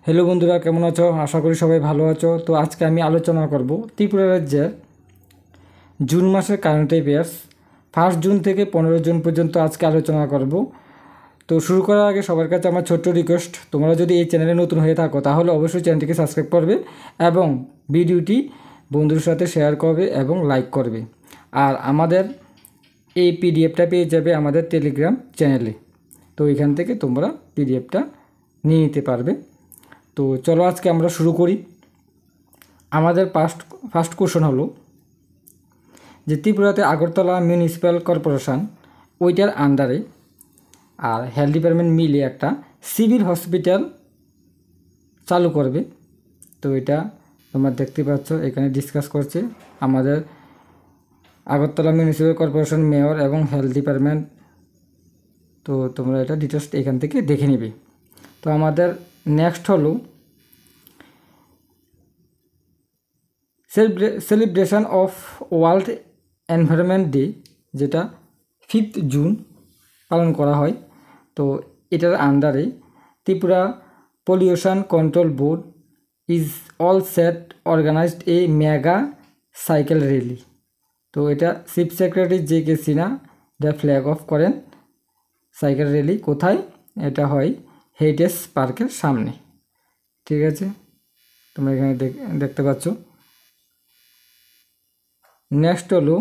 Hello বন্ধুরা, কেমন আছো? আশা করি সবাই ভালো আছো। তো আজকে আমি আলোচনা করব ত্রিপুরা রাজ্যের জুন মাসের কারেন্ট অ্যাফেয়ার্স 1 জুন থেকে 15 জুন পর্যন্ত আজকে আলোচনা করব। তো শুরু করার আগে সবার কাছে আমার ছোট্ট রিকোয়েস্ট, তোমরা যদি এই চ্যানেলে নতুন হয়ে থাকো তাহলে অবশ্যই চ্যানেলটিকে সাবস্ক্রাইব করবে এবং ভিডিওটি বন্ধুদের সাথে শেয়ার করবে এবং লাইক করবে। আর আমাদের এই পিডিএফটা পেয়ে যাবে আমাদের টেলিগ্রাম চ্যানেলে। তো এখান থেকে তোমরা পিডিএফটা নিয়ে নিতে পারবে। তো চলো আজকে আমরা শুরু করি। আমাদের ফার্স্ট কোশ্চেন হলো যে ত্রিপুরাতে আগরতলা মিউনিসিপ্যাল কর্পোরেশন ওইটার আন্ডারে আর হেলথ ডিপার্টমেন্ট মিলে একটা সিভিল হসপিটাল চালু করবে। তো এটা তোমরা দেখতে পাচ্ছ এখানে ডিসকাস করছে আমাদের আগরতলা মিউনিসিপ্যাল কর্পোরেশন মেয়র এবং হেলথ ডিপার্টমেন্ট। তো তোমরা এটা ডিটেলস এখান থেকে দেখে নিবে। তো আমাদের নেক্সট হলো celebration of world environment day, যেটা 5 জুন পালন করা হয়। তো এটার আন্ডারে Tripura pollution control board is all set organised a mega cycle rally. তো এটা chief secretary JK Sinha the flag off করেন সাইকেল র্যালি। কোথায় এটা হয়? হেরিটেজ পার্কের সামনে। ঠিক আছে, তোমরা এখানে দেখতে পাচ্ছ। নেক্সট হলো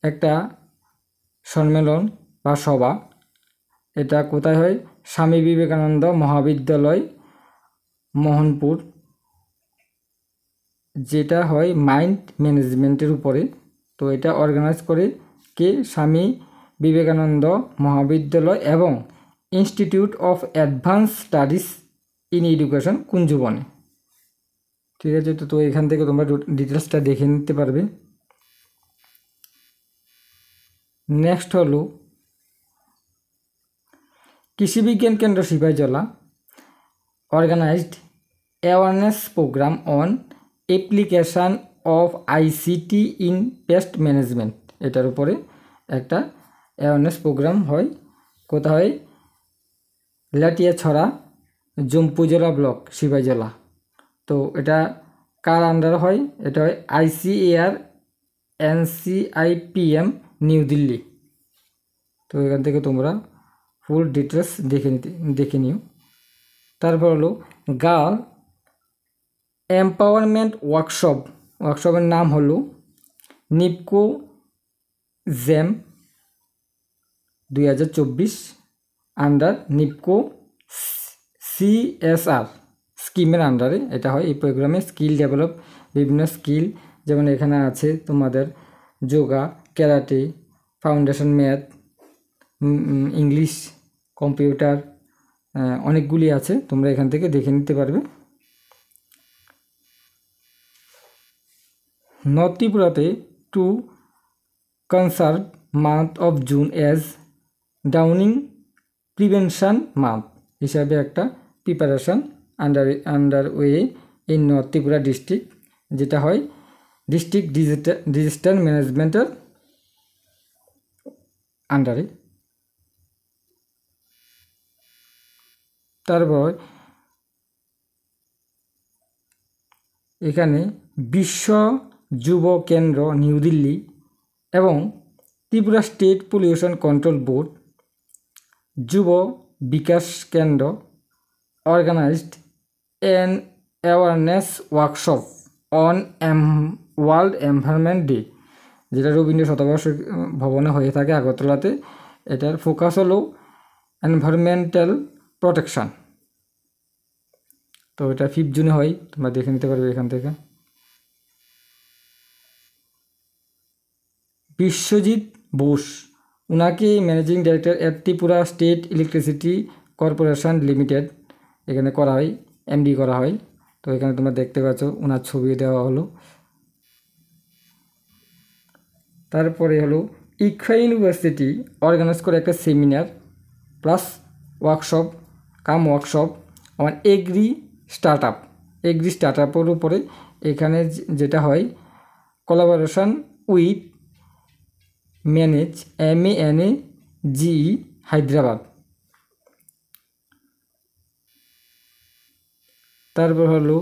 একটা সম্মেলন বা সভা। এটা কোথায় হয়? স্বামী বিবেকানন্দ মহাবিদ্যালয় মোহনপুর, যেটা হয় মাইন্ড ম্যানেজমেন্টের উপরে। তো এটা অর্গানাইজ করে কে? স্বামী বিবেকানন্দ মহাবিদ্যালয় এবং institute of advance studies in education কুঞ্জবনে। ঠিক আছে, তো এখান থেকে তোমরা ডিটেলসটা দেখে নিতে পারবে। নেক্সট হলো Krishi Vigyan Kendra Sepahijala organised awareness programme on application of ICT in pest management. এটার উপরে একটা অ্যাওয়ারনেস প্রোগ্রাম হয়। কোথায় হয়? লাটিয়াছড়া জম্পুজলা ব্লক সিপাহীজলা। তো এটা কার আন্ডার হয়? এটা হয় ICAR NCIPM নিউ দিল্লি। তো এখান থেকে তোমরা ফুল ডিটেলস দেখে নিও। তারপর হলো গার্ল এম্পাওয়ারমেন্ট ওয়ার্কশপের নাম হলো নিপকো জেম 2024 আন্ডার নিপকো CSR স্কিমের আন্ডারে এটা হয়। এই প্রোগ্রামে স্কিল ডেভেলপ, বিভিন্ন স্কিল যেমন এখানে আছে তোমাদের yoga, karate, foundation math, English, computer, অনেকগুলি আছে। তোমরা এখান থেকে দেখে নিতে পারবে। নর্থ ত্রিপুরাতে to conserve month of June as drowning prevention month হিসাবে একটা preparation under way in north Tripura district, যেটা হয় ডিস্ট্রিক্ট ডিজাস্টার ম্যানেজমেন্টের আন্ডারে। তারপর এখানে বিশ্ব যুব কেন্দ্র নিউ দিল্লি এবং Tripura state pollution control board Yuva Vikas Kendra organised an awareness workshop on world environment day, যেটা রবীন্দ্র শতবর্ষ ভবনে হয়ে থাকে আগরতলাতে। এটার ফোকাস হলো এনভায়রনমেন্টাল প্রোটেকশন। তো এটা 5 জুনে হয়, তোমরা দেখে নিতে পারবে এখান থেকে। বিশ্বজিৎ বোস, ওনাকে managing director at Tripura state electricity corporation limited এখানে করা হয়, MD করা হয়। তো এখানে তোমরা দেখতে পাচ্ছ ওনার ছবি দেওয়া হলো। তারপরে হলো ইকফা ইউনিভার্সিটি অর্গানাইজ করে একটা সেমিনার প্লাস ওয়ার্কশপ আমার এগ্রি স্টার্টআপের উপরে। এখানে যেটা হয় কোলাবোরেশন উইথ MANAGE হায়দ্রাবাদ। তারপর হলো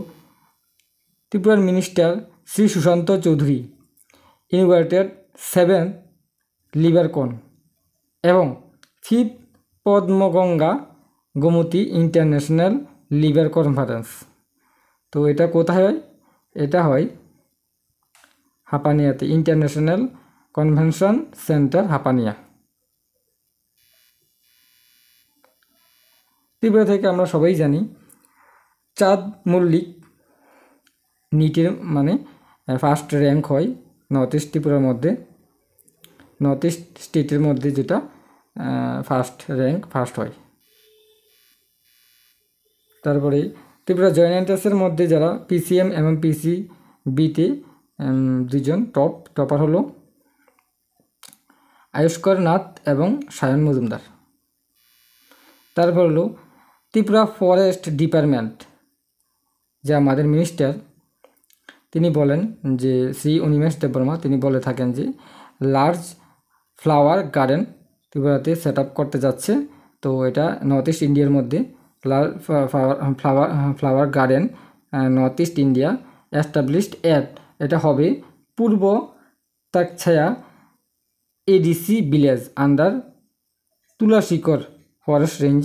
ত্রিপুরার মিনিস্টার শ্রী সুশান্ত চৌধুরী ইনভাইটেড 7 লিবারকন এবং 5 Padmaganga Gomati international liver conference. তো এটা কোথায় হয়? এটা হয় হাপানিয়াতে, international convention centre Hapania. Tripura থেকে আমরা সবাই জানি চাঁদ মল্লিক নিটের মানে ফার্স্ট র্যাঙ্ক হয় নর্থ ইস্ট ত্রিপুরার মধ্যে, নর্থ ইস্ট স্টেটের মধ্যে যেটা ফার্স্ট হয়। তারপরে ত্রিপুরা জয়েন্ট এন্ট্রান্সের মধ্যে যারা পিসিএম এবং পিসিবিতে দুজন টপার হলো আয়ুষ্কর নাথ এবং সায়ন মজুমদার। তারপর হলো ত্রিপুরা ফরেস্ট ডিপার্টমেন্ট, যা আমাদের মিনিস্টার, তিনি বলেন যে শ্রী অনিমেষ দেববর্মা তিনি বলে থাকেন যে লার্জ ফ্লাওয়ার গার্ডেন ত্রিপুরাতে সেট আপ করতে যাচ্ছে। তো এটা নর্থ ইস্ট ইন্ডিয়ার মধ্যে flower garden north east India established at, এটা হবে Purba Takchaya ADC village under Tulashikar forest range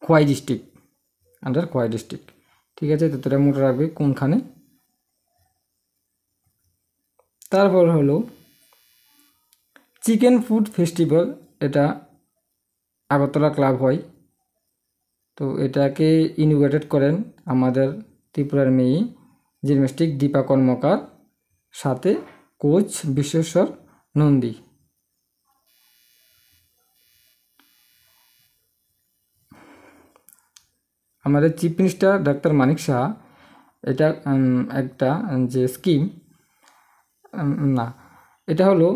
Khowai district, under Khowai district. ঠিক আছে, তো তোরা মনে রাখবে কোনখানে। তারপর হলো চিকেন ফুড ফেস্টিভ্যাল, এটা আগরতলা ক্লাব হয়। তো এটাকে ইনোভেটেড করেন আমাদের ত্রিপুরার মেয়ে জিমন্যাস্টিক দীপা কর্মকার, সাথে কোচ বিশ্বেশ্বর নন্দী। আমাদের chief minister doctor Manik Saha, এটা একটা যে স্কিম না, এটা হলো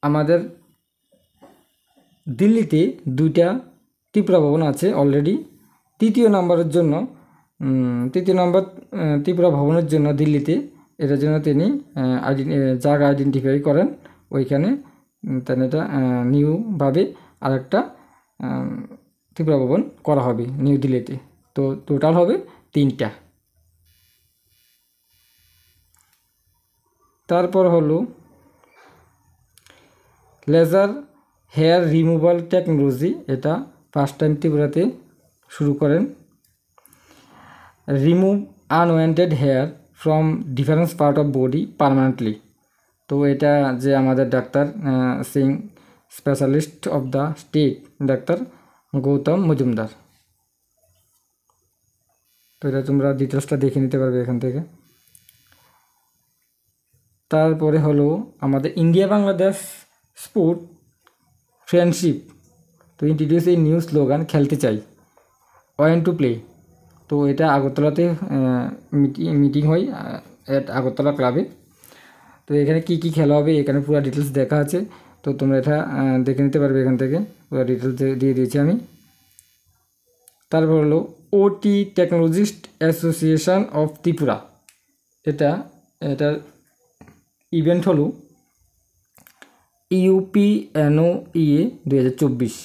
আমাদের দিল্লিতে 2টা ত্রিপুরা ভবন আছে অলরেডি। তৃতীয় নম্বর ত্রিপুরা ভবনের জন্য দিল্লিতে, এটার জন্য তিনি জায়গা আইডেন্টিফাই করেন ওইখানে, তেন এটা নিউভাবে আরেকটা ত্রিপুরা ভবন করা হবে নিউ দিল্লিতে। তো টোটাল হবে 3টা। তারপর হলো লেজার হেয়ার রিমুভাল টেকনোলজি, এটা ফার্স্ট টাইম ত্রিপুরাতে শুরু করেন। Remove unwanted hair from different part of body permanently. তো এটা যে আমাদের ডাক্তার skin specialist of the state ডাক্তার গৌতম মজুমদার। তো এটা তোমরা ডিটেলসটা দেখে নিতে পারবে এখান থেকে। তারপরে হলো আমাদের ইন্ডিয়া বাংলাদেশ স্পোর্ট ফ্রেন্ডশিপ, তো ইন্ট্রোডিউস এই নিউ স্লোগান খেলতে চাই ওয়ান টু প্লে। তো এটা আগরতলাতে মিটিং হয় আগরতলা ক্লাবে। তো এখানে কি কি খেলা হবে এখানে পুরো ডিটেলস দেখা আছে, তো তোমরা এটা দেখে নিতে পারবে এখান থেকে, পুরো ডিটেলস দিয়ে দিয়েছি আমি। তারপর হলো ওটি টেকনোলজিস্ট অ্যাসোসিয়েশন অফ ত্রিপুরা, এটার ইভেন্ট হলো UPNOE 2024,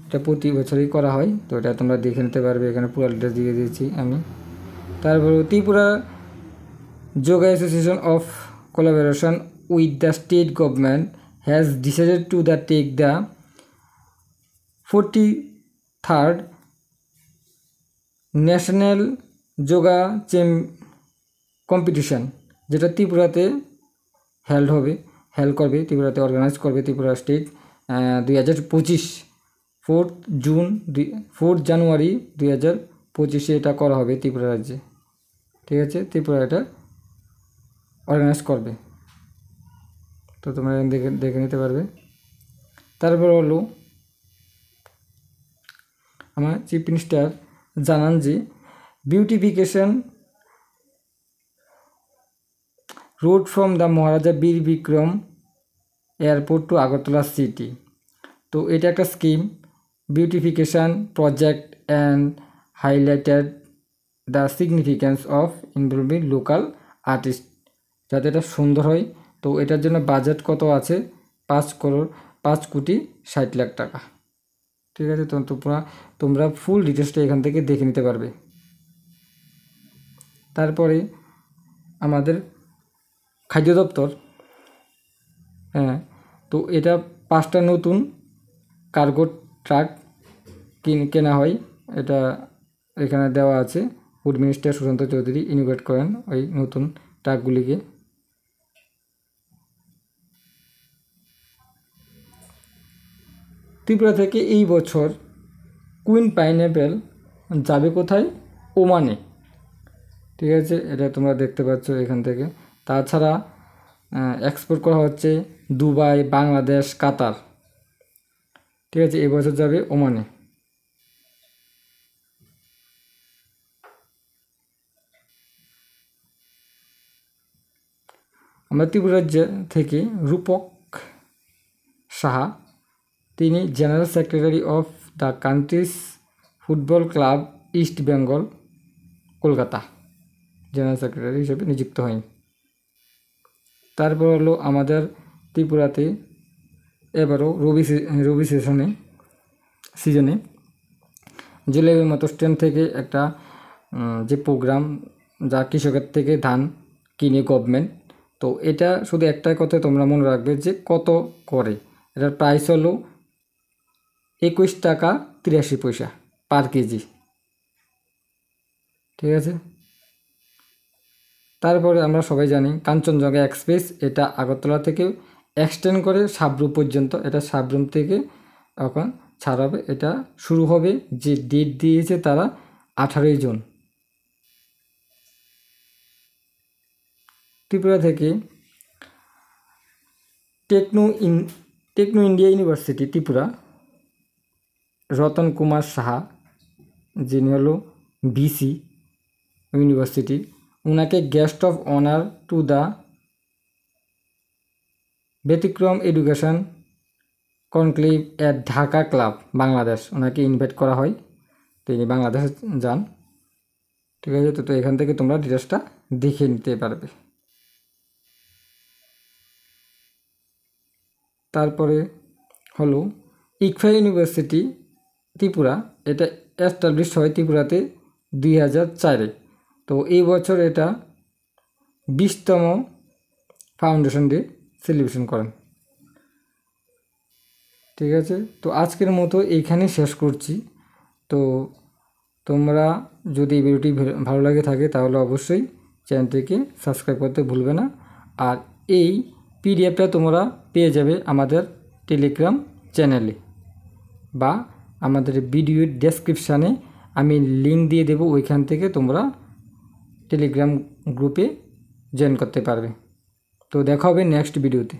এটা প্রতি বছরই করা হয়। তো এটা তোমরা দেখে নিতে পারবে, এখানে পুরো ডিটেলস দিয়ে দিয়েছি আমি। তারপর Tripura yoga association of collaboration with the state government has decided to take the 43rd national yoga competition, যেটা ত্রিপুরাতে হেল্ড করবে ত্রিপুরাতে অর্গানাইজ করবে ত্রিপুরা স্টেট 2025 4 জানুয়ারি 2025 এটা করা হবে ত্রিপুরা রাজ্যে। ঠিক আছে, ত্রিপুরা এটা অর্গানাইজ করবে, তো তোমরা দেখে নিতে পারবে। তারপর হলো আমার চিফ মিনিস্টার জানান যে beautification road from the Maharaja Bir Bikram airport to Agartala city. তো এটা একটা scheme, beautification project and highlighted the significance of involving local artist, যাতে এটা সুন্দর হয়। তো এটার জন্য বাজেট কত আছে? 5 কোটি 60 লাখ টাকা। ঠিক আছে, তো তোমরা ফুল ডিটেলসটা এখান থেকে দেখে নিতে পারবে। তারপরে আমাদের খাদ্য দপ্তর, হ্যাঁ, তো এটা 5টা নতুন কার্গো ট্রাক কেনা হয়, এটা এখানে দেওয়া আছে। Food minister Sushanta Chowdhury inaugurate করেন ওই নতুন ট্রাকগুলিকে। ত্রিপুরা থেকে এই বছর কুইন পাইনঅ্যাপেল যাবে কোথায়? ওমানে। ঠিক আছে, এটা তোমরা দেখতে পাচ্ছ এখান থেকে। তাছাড়া এক্সপোর্ট করা হচ্ছে দুবাই, বাংলাদেশ, কাতার। ঠিক আছে, এবছর যাবে ওমানে। আমরা ত্রিপুরা রাজ্য থেকে রূপক সাহা, তিনি general secretary of the countries football club east Bengal Kolkata general secretary হিসেবে নিযুক্ত হন। তারপর হলো আমাদের ত্রিপুরাতে এবারও রবি সিজনে জুলাই মাস থেকে একটা যে প্রোগ্রাম, যা কৃষকের থেকে ধান কিনে গভর্নমেন্ট, তো এটা শুধু একটাই কথা তোমরা মনে রাখবে যে কত করে। এটার প্রাইস হলো 21 টাকা 83 পয়সা পার কেজি। ঠিক আছে, তারপরে আমরা সবাই জানি কাঞ্চনজঙ্ঘা এক্সপ্রেস, এটা আগরতলা থেকে এক্সটেন্ড করে সাবরুম পর্যন্ত, এটা সাবরুম থেকে এখন ছাড়াবে। এটা শুরু হবে, যে ডেট দিয়েছে তারা 18 জুন। ত্রিপুরা থেকে Techno India university Tripura Ratan Kumar Saha, যিনি হলো ভিসি ইউনিভার্সিটি, ওনাকে guest of honour to the Byatikram education conclave at Dhaka club Bangladesh, ওনাকে ইনভাইট করা হয়, তিনি বাংলাদেশে যান। ঠিক আছে, তো এখান থেকে তোমরা ডিটেলসটা দেখে নিতে পারবে। তারপরে হলো ইকফা ইউনিভার্সিটি ত্রিপুরা, এটা এস্টাবলিশ হয় ত্রিপুরাতে 2004-এ। তো এই বছর এটা 20তম ফাউন্ডেশন ডে সেলিব্রেশন করেন। ঠিক আছে, তো আজকের মতো এইখানে শেষ করছি। তো তোমরা যদি এই ভিডিওটি ভালো লাগে থাকে তাহলে অবশ্যই চ্যানেলটিকে সাবস্ক্রাইব করতে ভুলবে না। আর এই পিডিএফটা তোমরা পেয়ে যাবে আমাদের টেলিগ্রাম চ্যানেলে, বা আমাদের ভিডিওর ডেসক্রিপশানে আমি লিঙ্ক দিয়ে দেবো, ওইখান থেকে তোমরা টেলিগ্রাম গ্রুপে জয়েন করতে পারবে। তো দেখা হবে নেক্সট ভিডিওতে।